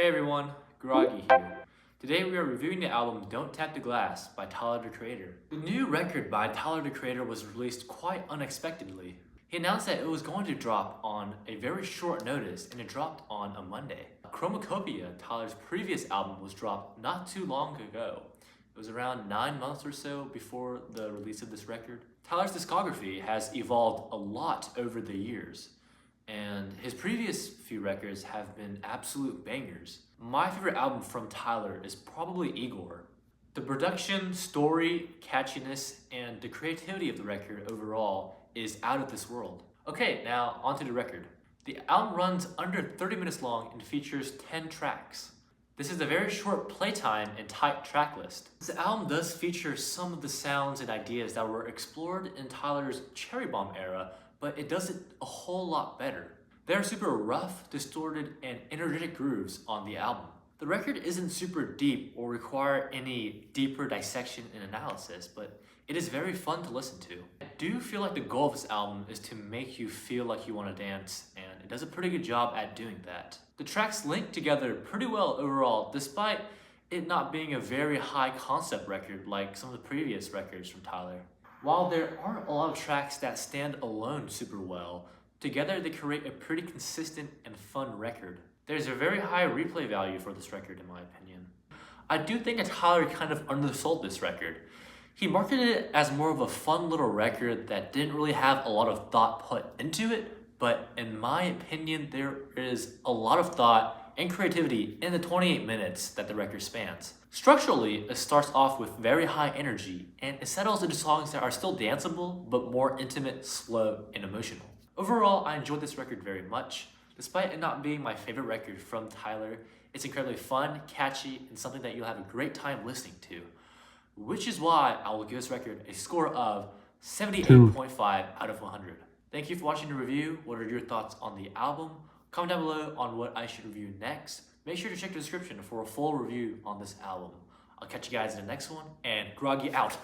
Hey everyone, Groggy here. Today we are reviewing the album Don't Tap the Glass by Tyler, the Creator. The new record by Tyler, the Creator was released quite unexpectedly. He announced that it was going to drop on a very short notice, and it dropped on a Monday. Chromacopia, Tyler's previous album, was dropped not too long ago. It was around 9 months or so before the release of this record. Tyler's discography has evolved a lot over the years, and his previous few records have been absolute bangers. My favorite album from Tyler is probably Igor. The production, story, catchiness, and the creativity of the record overall is out of this world. Okay, now onto the record. The album runs under 30 minutes long and features 10 tracks. This is a very short playtime and tight track list. This album does feature some of the sounds and ideas that were explored in Tyler's Cherry Bomb era, but it does it a whole lot better. There are super rough, distorted, and energetic grooves on the album. The record isn't super deep or require any deeper dissection and analysis, but it is very fun to listen to. I do feel like the goal of this album is to make you feel like you want to dance, and it does a pretty good job at doing that. The tracks link together pretty well overall, despite it not being a very high concept record like some of the previous records from Tyler. While there aren't a lot of tracks that stand alone super well, together they create a pretty consistent and fun record. There's a very high replay value for this record in my opinion. I do think that Tyler kind of undersold this record. He marketed it as more of a fun little record that didn't really have a lot of thought put into it, but in my opinion there is a lot of thought and creativity in the 28 minutes that the record spans. Structurally, it starts off with very high energy, and it settles into songs that are still danceable, but more intimate, slow, and emotional. Overall, I enjoyed this record very much. Despite it not being my favorite record from Tyler, it's incredibly fun, catchy, and something that you'll have a great time listening to. Which is why I will give this record a score of 78.5 out of 100. Thank you for watching the review. What are your thoughts on the album? Comment down below on what I should review next. Make sure to check the description for a full review on this album. I'll catch you guys in the next one, and Groggy out.